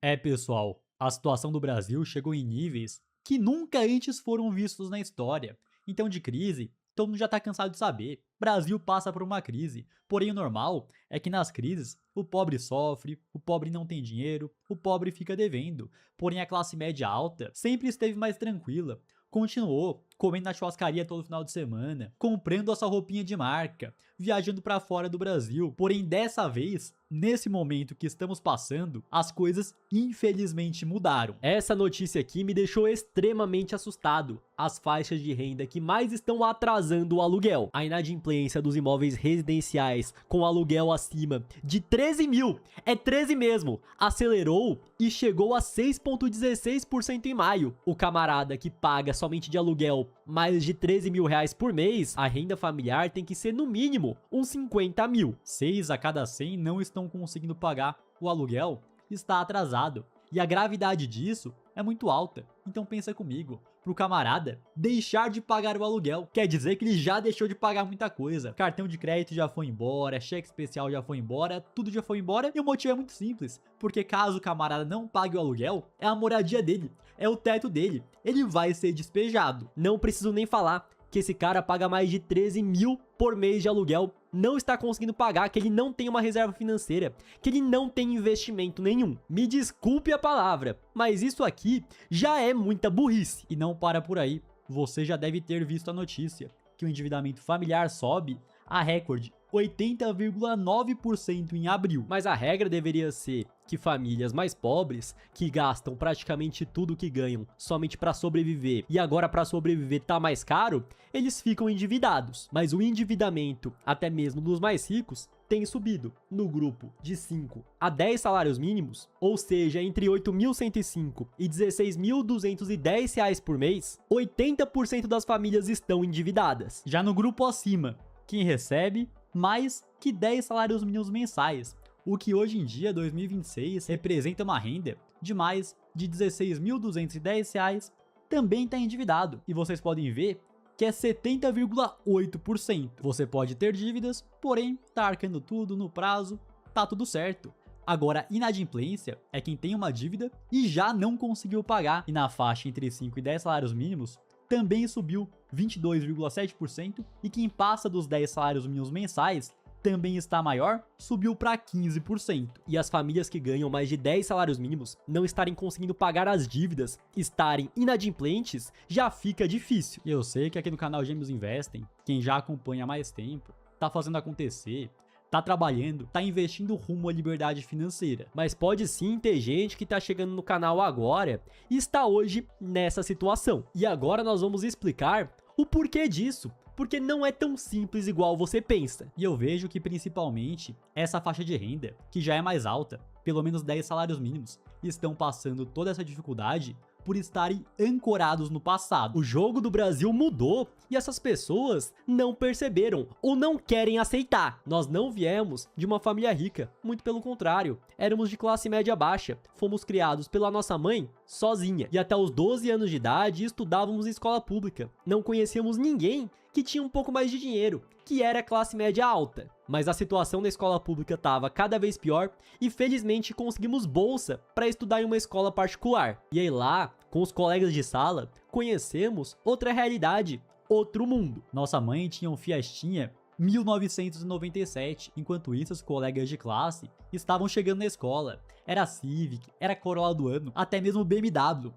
É, pessoal, a situação do Brasil chegou em níveis que nunca antes foram vistos na história. Então, de crise, todo mundo já tá cansado de saber. Brasil passa por uma crise. Porém, o normal é que nas crises, o pobre sofre, o pobre não tem dinheiro, o pobre fica devendo. Porém, a classe média alta sempre esteve mais tranquila. Continuou comendo na churrascaria todo final de semana, comprando a sua roupinha de marca, viajando pra fora do Brasil. Porém, dessa vez, nesse momento que estamos passando, as coisas infelizmente mudaram. Essa notícia aqui me deixou extremamente assustado. As faixas de renda que mais estão atrasando o aluguel. A inadimplência dos imóveis residenciais com aluguel acima de 13 mil, é 13 mesmo, acelerou e chegou a 6,16% em maio. O camarada que paga somente de aluguel mais de 13 mil reais por mês, a renda familiar tem que ser no mínimo uns 50 mil. 6 a cada 100 não estão conseguindo pagar. O aluguel está atrasado. E a gravidade disso é muito alta. Então pensa comigo, pro camarada deixar de pagar o aluguel, quer dizer que ele já deixou de pagar muita coisa. Cartão de crédito já foi embora, cheque especial já foi embora, tudo já foi embora. E o motivo é muito simples, porque caso o camarada não pague o aluguel, é a moradia dele, é o teto dele, ele vai ser despejado. Não preciso nem falar que esse cara paga mais de 13 mil por mês de aluguel, não está conseguindo pagar, que ele não tem uma reserva financeira, que ele não tem investimento nenhum. Me desculpe a palavra, mas isso aqui já é muita burrice. E não para por aí, você já deve ter visto a notícia que o endividamento familiar sobe a recorde 80,9% em abril. Mas a regra deveria ser que famílias mais pobres, que gastam praticamente tudo que ganham somente para sobreviver e agora para sobreviver tá mais caro, eles ficam endividados. Mas o endividamento, até mesmo dos mais ricos, tem subido. No grupo de 5 a 10 salários mínimos, ou seja, entre 8.105 e 16.210 reais por mês, 80% das famílias estão endividadas. Já no grupo acima, quem recebe mais que 10 salários mínimos mensais, o que hoje em dia, 2026, representa uma renda de mais de R$ 16.210 reais, também está endividado. E vocês podem ver que é 70,8%. Você pode ter dívidas, porém tá arcando tudo no prazo, tá tudo certo. Agora, inadimplência é quem tem uma dívida e já não conseguiu pagar. E na faixa entre 5 e 10 salários mínimos, também subiu 22,7%, e quem passa dos 10 salários mínimos mensais também está maior, subiu para 15%. E as famílias que ganham mais de 10 salários mínimos não estarem conseguindo pagar as dívidas, estarem inadimplentes, já fica difícil. E eu sei que aqui no canal Gêmeos Investem, quem já acompanha há mais tempo, tá fazendo acontecer, tá trabalhando, tá investindo rumo à liberdade financeira. Mas pode sim ter gente que tá chegando no canal agora e está hoje nessa situação. E agora nós vamos explicar o porquê disso, porque não é tão simples igual você pensa. E eu vejo que principalmente essa faixa de renda, que já é mais alta, pelo menos 10 salários mínimos, estão passando toda essa dificuldade por estarem ancorados no passado. O jogo do Brasil mudou e essas pessoas não perceberam ou não querem aceitar. Nós não viemos de uma família rica, muito pelo contrário, éramos de classe média baixa, fomos criados pela nossa mãe sozinha e até os 12 anos de idade estudávamos em escola pública. Não conhecíamos ninguém que tinha um pouco mais de dinheiro, que era classe média alta. Mas a situação da escola pública estava cada vez pior e felizmente conseguimos bolsa para estudar em uma escola particular. E aí lá, com os colegas de sala, conhecemos outra realidade, outro mundo. Nossa mãe tinha um Fiestinha 1997, enquanto isso os colegas de classe estavam chegando na escola. Era Civic, era Corolla do ano, até mesmo BMW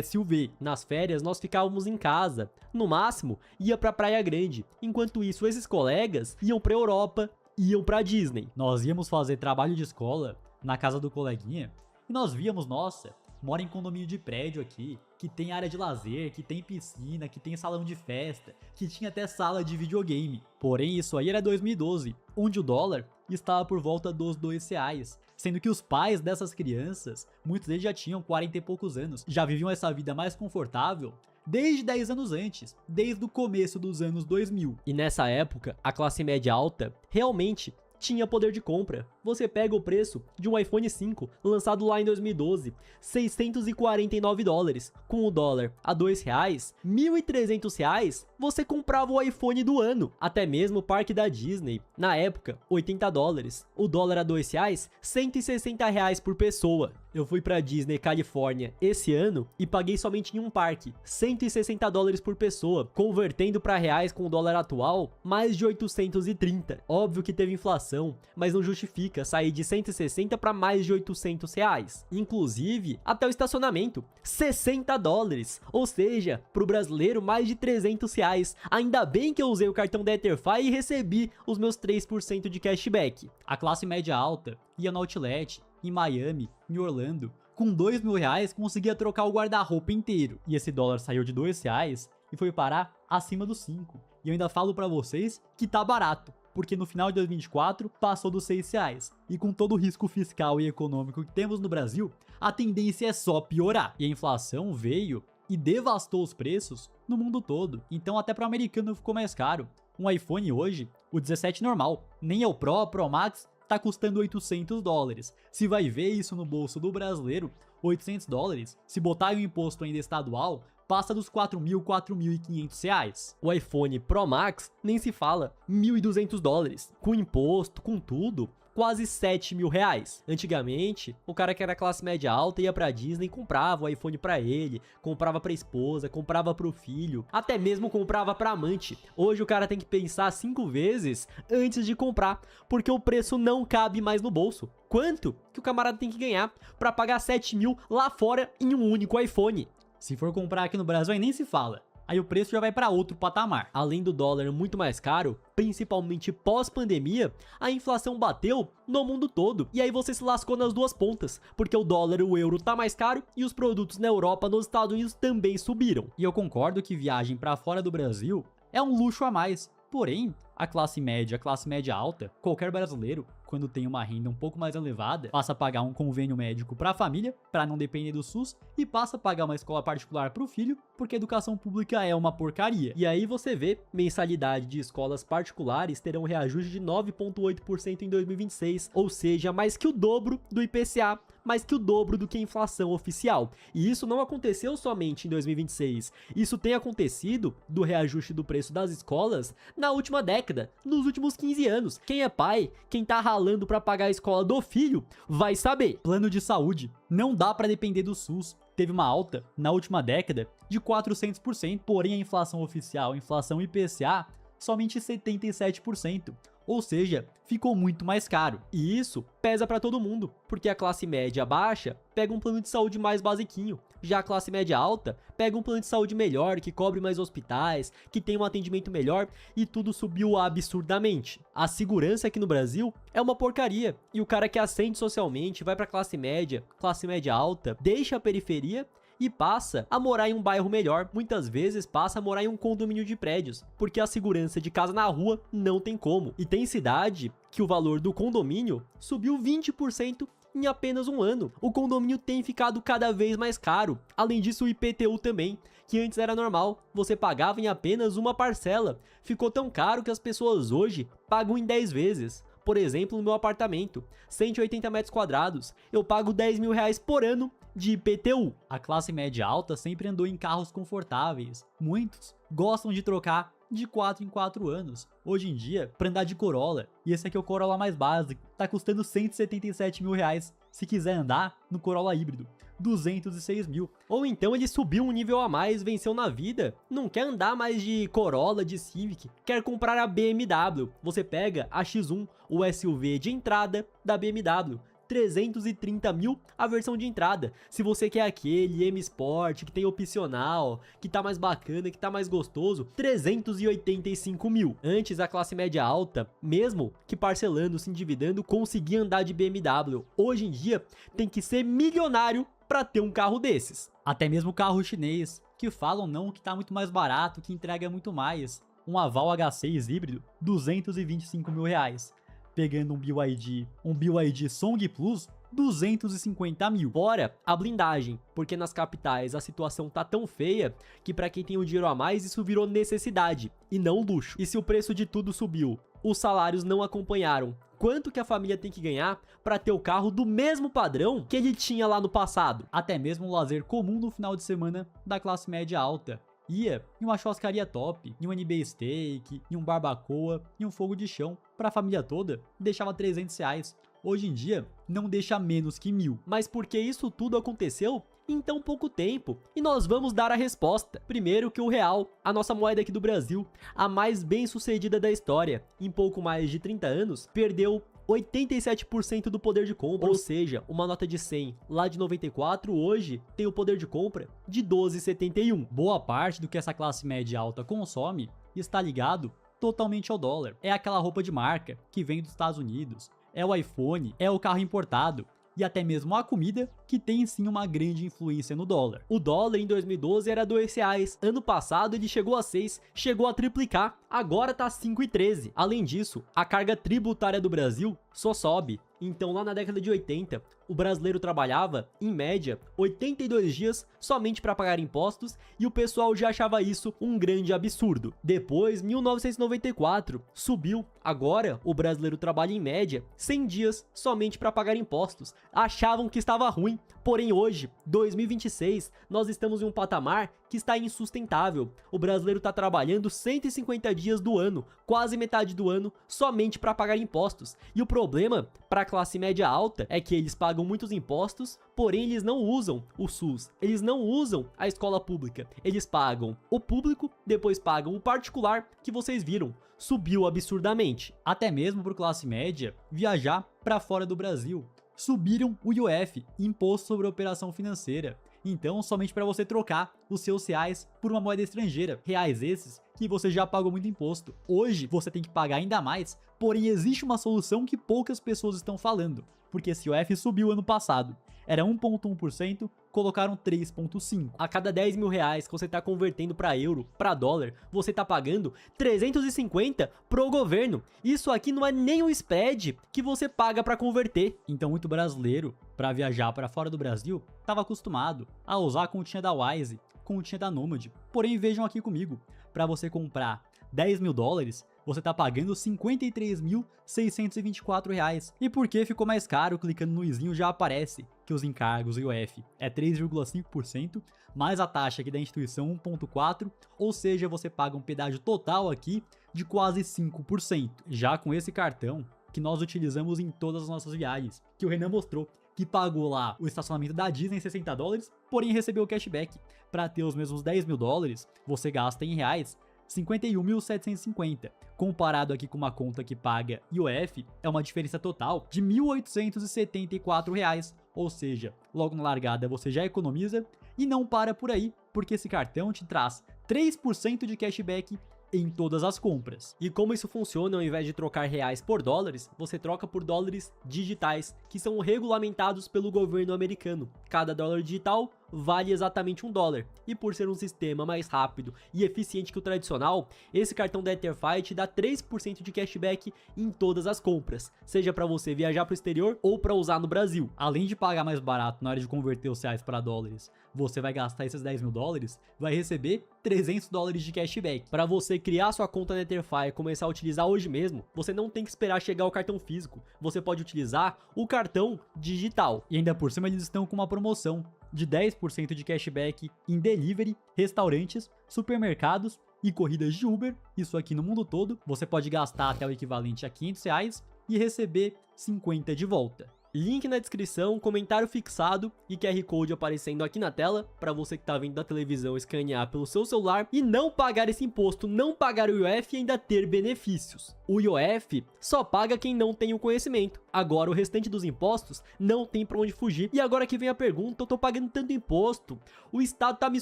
SUV. Nas férias nós ficávamos em casa, no máximo ia pra Praia Grande, enquanto isso esses colegas iam pra Europa, iam pra Disney. Nós íamos fazer trabalho de escola na casa do coleguinha e nós víamos, nossa, mora em condomínio de prédio aqui, que tem área de lazer, que tem piscina, que tem salão de festa, que tinha até sala de videogame. Porém, isso aí era 2012, onde o dólar estava por volta dos R$2, sendo que os pais dessas crianças, muitos deles já tinham 40 e poucos anos, já viviam essa vida mais confortável desde 10 anos antes, desde o começo dos anos 2000. E nessa época, a classe média alta realmente tinha poder de compra. Você pega o preço de um iPhone 5 lançado lá em 2012, 649 dólares. Com o dólar a R$2, 1.300 reais, você comprava o iPhone do ano. Até mesmo o parque da Disney, na época, 80 dólares. O dólar a R$2, 160 reais por pessoa. Eu fui pra Disney Califórnia esse ano e paguei somente em um parque, $160 por pessoa, convertendo pra reais com o dólar atual, mais de 830. Óbvio que teve inflação, mas não justifica sair de 160 para mais de 800 reais. Inclusive, até o estacionamento, $60, ou seja, pro brasileiro mais de 300 reais. Ainda bem que eu usei o cartão da Etherfi e recebi os meus 3% de cashback. A classe média alta ia no outlet, em Miami, em Orlando, com R$2.000 conseguia trocar o guarda-roupa inteiro. E esse dólar saiu de R$2 e foi parar acima dos 5. E eu ainda falo pra vocês que tá barato, porque no final de 2024 passou dos R$6. E com todo o risco fiscal e econômico que temos no Brasil, a tendência é só piorar. E a inflação veio e devastou os preços no mundo todo. Então até para o americano ficou mais caro. Um iPhone hoje, o 17 normal, nem é o Pro Max, tá custando $800. Se vai ver isso no bolso do brasileiro, $800, se botar o imposto ainda estadual, passa dos R$4.000, R$4.500. O iPhone Pro Max nem se fala, $1.200. Com imposto, com tudo, quase R$7.000. Antigamente, o cara que era classe média alta ia pra Disney e comprava o iPhone pra ele, comprava pra esposa, comprava pro filho, até mesmo comprava pra amante. Hoje o cara tem que pensar 5 vezes antes de comprar, porque o preço não cabe mais no bolso. Quanto que o camarada tem que ganhar pra pagar 7.000 lá fora em um único iPhone? Se for comprar aqui no Brasil, aí nem se fala. Aí o preço já vai para outro patamar. Além do dólar muito mais caro, principalmente pós-pandemia, a inflação bateu no mundo todo. E aí você se lascou nas duas pontas, porque o dólar e o euro tá mais caro e os produtos na Europa e nos Estados Unidos também subiram. E eu concordo que viagem para fora do Brasil é um luxo a mais. Porém, a classe média alta, qualquer brasileiro, quando tem uma renda um pouco mais elevada, passa a pagar um convênio médico para a família, para não depender do SUS, e passa a pagar uma escola particular para o filho, porque a educação pública é uma porcaria. E aí você vê, mensalidade de escolas particulares terão reajuste de 9,8% em 2026, ou seja, mais que o dobro do IPCA, mais que o dobro do que a inflação oficial. E isso não aconteceu somente em 2026, isso tem acontecido do reajuste do preço das escolas na última década, nos últimos 15 anos. Quem é pai, quem tá ralando pra pagar a escola do filho, vai saber. Plano de saúde, não dá pra depender do SUS. Teve uma alta, na última década, de 400%, porém a inflação oficial, a inflação IPCA, somente 77%. Ou seja, ficou muito mais caro. E isso pesa pra todo mundo, porque a classe média baixa pega um plano de saúde mais basiquinho. Já a classe média alta pega um plano de saúde melhor, que cobre mais hospitais, que tem um atendimento melhor, e tudo subiu absurdamente. A segurança aqui no Brasil é uma porcaria, e o cara que ascende socialmente, vai pra classe média alta, deixa a periferia e passa a morar em um bairro melhor, muitas vezes passa a morar em um condomínio de prédios, porque a segurança de casa na rua não tem como. E tem cidade que o valor do condomínio subiu 20% em apenas um ano. O condomínio tem ficado cada vez mais caro. Além disso, o IPTU também, que antes era normal, você pagava em apenas uma parcela. Ficou tão caro que as pessoas hoje pagam em 10 vezes. Por exemplo, no meu apartamento, 180 metros quadrados, eu pago R$10.000 por ano de IPTU. A classe média alta sempre andou em carros confortáveis. Muitos gostam de trocar de 4 em 4 anos. Hoje em dia, para andar de Corolla, e esse aqui é o Corolla mais básico, tá custando R$177.000. Se quiser andar no Corolla híbrido, 206 mil. Ou então ele subiu um nível a mais, venceu na vida, não quer andar mais de Corolla, de Civic, quer comprar a BMW. Você pega a X1, o SUV de entrada da BMW. 330 mil a versão de entrada. Se você quer aquele M Sport que tem opcional, que tá mais bacana, que tá mais gostoso, 385 mil. Antes a classe média alta, mesmo que parcelando, se endividando, conseguia andar de BMW. Hoje em dia tem que ser milionário para ter um carro desses. Até mesmo carro chinês, que falam não que tá muito mais barato, que entrega muito mais. Um Aval H6 híbrido, R$225.000. Pegando um BYD Song Plus, 250 mil. Fora a blindagem, porque nas capitais a situação tá tão feia que pra quem tem o dinheiro a mais isso virou necessidade e não luxo. E se o preço de tudo subiu, os salários não acompanharam, quanto que a família tem que ganhar pra ter o carro do mesmo padrão que ele tinha lá no passado? Até mesmo um lazer comum no final de semana da classe média alta. Ia em uma churrascaria top, em um NB Steak, em um barbacoa, em um fogo de chão, pra família toda, deixava R$300. hoje em dia não deixa menos que 1.000. Mas por que isso tudo aconteceu em tão pouco tempo? E nós vamos dar a resposta. Primeiro que o real, a nossa moeda aqui do Brasil, a mais bem sucedida da história, em pouco mais de 30 anos, perdeu 87% do poder de compra, ou seja, uma nota de 100 lá de 94 hoje tem o poder de compra de 12,71. Boa parte do que essa classe média alta consome está ligado totalmente ao dólar. É aquela roupa de marca que vem dos Estados Unidos, é o iPhone, é o carro importado e até mesmo a comida que tem sim uma grande influência no dólar. O dólar em 2012 era R$2, ano passado ele chegou a 6, chegou a triplicar, agora tá 5,13. Além disso, a carga tributária do Brasil só sobe. Então lá na década de 80, o brasileiro trabalhava, em média, 82 dias somente para pagar impostos e o pessoal já achava isso um grande absurdo. Depois, 1994, subiu. Agora, o brasileiro trabalha em média 100 dias somente para pagar impostos. Achavam que estava ruim, porém hoje, 2026, nós estamos em um patamar que está insustentável. O brasileiro está trabalhando 150 dias do ano, quase metade do ano, somente para pagar impostos. E o problema para a classe média alta é que eles pagam muitos impostos, porém eles não usam o SUS, eles não usam a escola pública, eles pagam o público, depois pagam o particular, que vocês viram, subiu absurdamente. Até mesmo para classe média viajar para fora do Brasil. Subiram o IOF, Imposto sobre Operação Financeira. Então, somente para você trocar os seus reais por uma moeda estrangeira. Reais esses que você já pagou muito imposto. Hoje, você tem que pagar ainda mais, porém existe uma solução que poucas pessoas estão falando. Porque esse IOF subiu ano passado. Era 1,1%, colocaram 3,5%. A cada 10 mil reais que você está convertendo para euro, para dólar, você está pagando 350 pro governo. Isso aqui não é nem o spread que você paga para converter. Então muito brasileiro, para viajar para fora do Brasil, estava acostumado a usar a continha da Wise, continha da Nomad. Porém, vejam aqui comigo, para você comprar 10 mil dólares, você está pagando R$ 53.624. E por que ficou mais caro? Clicando no izinho já aparece que os encargos IOF é 3,5%, mais a taxa aqui da instituição 1,4%, ou seja, você paga um pedágio total aqui de quase 5%. Já com esse cartão, que nós utilizamos em todas as nossas viagens, que o Renan mostrou, que pagou lá o estacionamento da Disney $60, porém recebeu o cashback. Para ter os mesmos 10 mil dólares, você gasta em reais 51.750. Comparado aqui com uma conta que paga IOF, é uma diferença total de R$ 1.874, ou seja, logo na largada você já economiza e não para por aí, porque esse cartão te traz 3% de cashback em todas as compras. E como isso funciona, ao invés de trocar reais por dólares, você troca por dólares digitais, que são regulamentados pelo governo americano. Cada dólar digital vale exatamente $1. E por ser um sistema mais rápido e eficiente que o tradicional, esse cartão da Etherfi te dá 3% de cashback em todas as compras, seja para você viajar para o exterior ou para usar no Brasil. Além de pagar mais barato na hora de converter os reais para dólares, você vai gastar esses 10 mil dólares, vai receber $300 de cashback. Para você criar sua conta na Etherfi e começar a utilizar hoje mesmo, você não tem que esperar chegar o cartão físico, você pode utilizar o cartão digital. E ainda por cima eles estão com uma promoção de 10% de cashback em delivery, restaurantes, supermercados e corridas de Uber, isso aqui no mundo todo. Você pode gastar até o equivalente a R$500 e receber 50 de volta. Link na descrição, comentário fixado e QR Code aparecendo aqui na tela para você que tá vendo da televisão escanear pelo seu celular e não pagar esse imposto, não pagar o IOF e ainda ter benefícios. O IOF só paga quem não tem o conhecimento. Agora o restante dos impostos não tem para onde fugir. E agora que vem a pergunta, eu tô pagando tanto imposto, o Estado tá me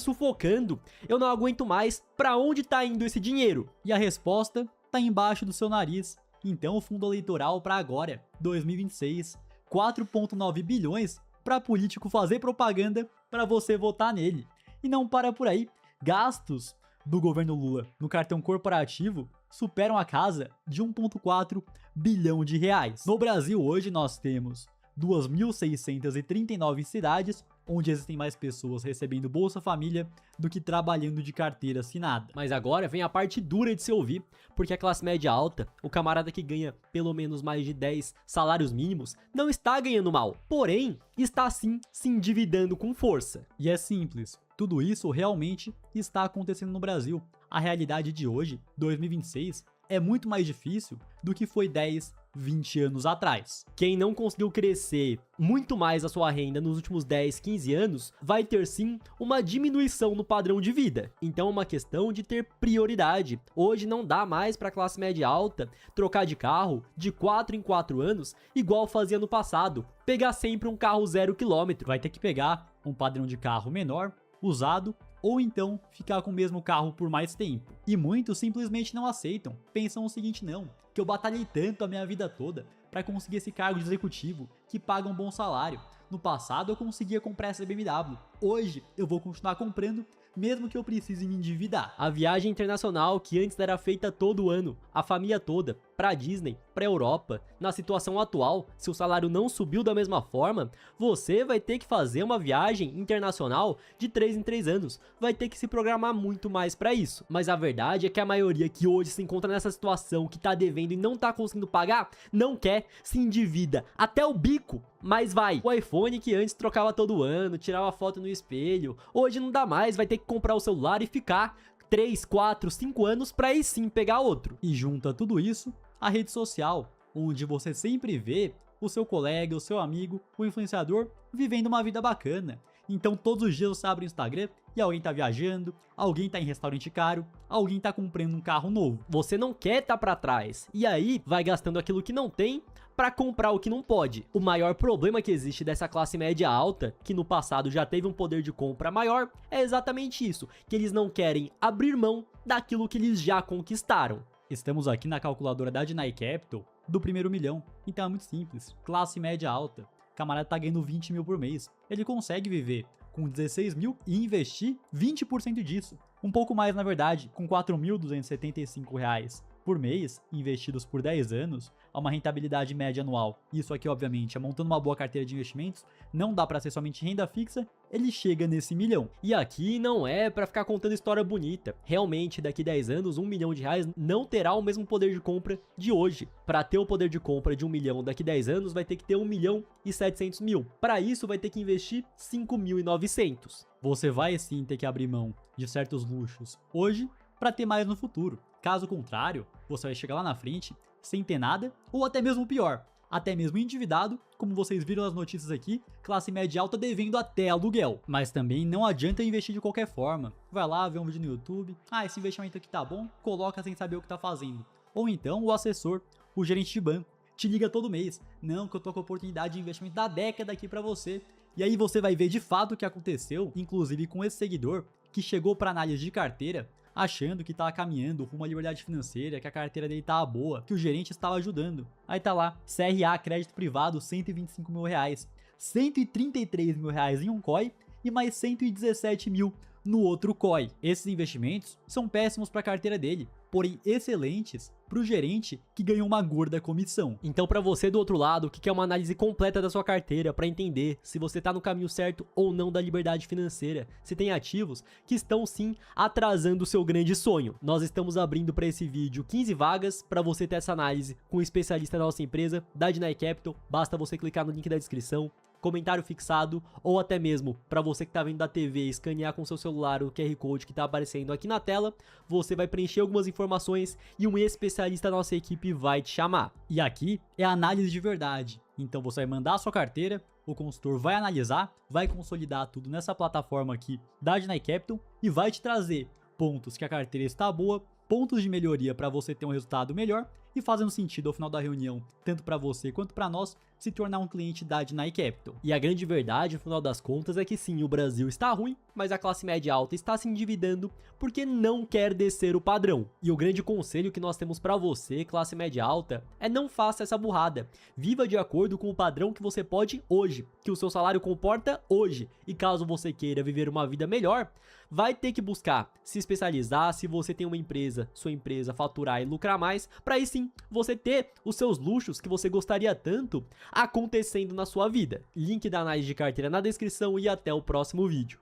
sufocando, eu não aguento mais, para onde tá indo esse dinheiro? E a resposta tá embaixo do seu nariz. Então o fundo eleitoral para agora, 2026, 4,9 bilhões para político fazer propaganda para você votar nele. E não para por aí, gastos do governo Lula no cartão corporativo superam a casa de 1,4 bilhão de reais. No Brasil hoje nós temos 2.639 cidades onde existem mais pessoas recebendo Bolsa Família do que trabalhando de carteira assinada. Mas agora vem a parte dura de se ouvir, porque a classe média alta, o camarada que ganha pelo menos mais de 10 salários mínimos, não está ganhando mal, porém está sim se endividando com força. E é simples, tudo isso realmente está acontecendo no Brasil. A realidade de hoje, 2026, é muito mais difícil do que foi 10, 20 anos atrás. Quem não conseguiu crescer muito mais a sua renda nos últimos 10, 15 anos, vai ter sim uma diminuição no padrão de vida. Então é uma questão de ter prioridade. Hoje não dá mais para a classe média alta trocar de carro de 4 em 4 anos, igual fazia no passado. Pegar sempre um carro 0 km. Vai ter que pegar um padrão de carro menor, usado, ou então ficar com o mesmo carro por mais tempo. E muitos simplesmente não aceitam. Pensam o seguinte, não, que eu batalhei tanto a minha vida toda para conseguir esse cargo de executivo que paga um bom salário. No passado eu conseguia comprar essa BMW. Hoje eu vou continuar comprando, mesmo que eu precise me endividar. A viagem internacional que antes era feita todo ano, a família toda, pra Disney, pra Europa, na situação atual, se o salário não subiu da mesma forma, você vai ter que fazer uma viagem internacional de 3 em 3 anos, vai ter que se programar muito mais pra isso. Mas a verdade é que a maioria que hoje se encontra nessa situação, que tá devendo e não tá conseguindo pagar, não quer, se endivida até o bico, mas vai. O iPhone que antes trocava todo ano, tirava foto no espelho, hoje não dá mais, vai ter que comprar o celular e ficar 3, 4, 5 anos pra aí sim pegar outro. E junta tudo isso a rede social, onde você sempre vê o seu colega, o seu amigo, o influenciador vivendo uma vida bacana. Então todos os dias você abre o Instagram e alguém tá viajando, alguém tá em restaurante caro, alguém tá comprando um carro novo. Você não quer tá pra trás, e aí vai gastando aquilo que não tem para comprar o que não pode. O maior problema que existe dessa classe média alta, que no passado já teve um poder de compra maior, é exatamente isso, que eles não querem abrir mão daquilo que eles já conquistaram. Estamos aqui na calculadora da Dinai Capital do primeiro milhão, então é muito simples, classe média alta, o camarada tá ganhando 20 mil por mês, ele consegue viver com 16 mil e investir 20% disso, um pouco mais na verdade, com 4.275 reais por mês, investidos por 10 anos, a uma rentabilidade média anual. Isso aqui, obviamente, é montando uma boa carteira de investimentos, não dá para ser somente renda fixa, ele chega nesse milhão. E aqui não é para ficar contando história bonita. Realmente, daqui 10 anos, 1 milhão de reais não terá o mesmo poder de compra de hoje. Para ter o poder de compra de 1 milhão daqui 10 anos, vai ter que ter 1 milhão e 700 mil. Para isso, vai ter que investir 5.900. Você vai sim ter que abrir mão de certos luxos hoje para ter mais no futuro. Caso contrário, você vai chegar lá na frente sem ter nada, ou até mesmo pior, até mesmo endividado, como vocês viram nas notícias aqui, classe média alta devendo até aluguel. Mas também não adianta investir de qualquer forma. Vai lá, vê um vídeo no YouTube, esse investimento aqui tá bom, coloca sem saber o que tá fazendo. Ou então o assessor, o gerente de banco, te liga todo mês, não, que eu tô com a oportunidade de investimento da década aqui pra você. E aí você vai ver de fato o que aconteceu, inclusive com esse seguidor, que chegou pra análise de carteira, achando que tava caminhando rumo à liberdade financeira, que a carteira dele tava boa, que o gerente estava ajudando. Aí tá lá, CRA, crédito privado, 125 mil reais, 133 mil reais em um COI e mais 117 mil no outro COI. Esses investimentos são péssimos para a carteira dele, porém excelentes para o gerente que ganhou uma gorda comissão. Então, para você do outro lado, que quer uma análise completa da sua carteira para entender se você está no caminho certo ou não da liberdade financeira, se tem ativos que estão sim atrasando o seu grande sonho, nós estamos abrindo para esse vídeo 15 vagas para você ter essa análise com um especialista da nossa empresa, da Dinai Capital. Basta você clicar no link da descrição, comentário fixado, ou até mesmo para você que está vendo da TV, escanear com seu celular o QR Code que está aparecendo aqui na tela, você vai preencher algumas informações e um especialista da nossa equipe vai te chamar. E aqui é a análise de verdade, então você vai mandar a sua carteira, o consultor vai analisar, vai consolidar tudo nessa plataforma aqui da Dinai Capital e vai te trazer pontos que a carteira está boa, pontos de melhoria para você ter um resultado melhor e fazendo sentido ao final da reunião, tanto para você quanto para nós, se tornar um cliente da Dinai Capital. E a grande verdade, no final das contas, é que sim, o Brasil está ruim, mas a classe média alta está se endividando porque não quer descer o padrão. E o grande conselho que nós temos para você, classe média alta, é não faça essa burrada. Viva de acordo com o padrão que você pode hoje, que o seu salário comporta hoje. E caso você queira viver uma vida melhor, vai ter que buscar se especializar, se você tem uma empresa, sua empresa faturar e lucrar mais, para aí sim você ter os seus luxos que você gostaria tanto acontecendo na sua vida. Link da análise de carteira na descrição e até o próximo vídeo.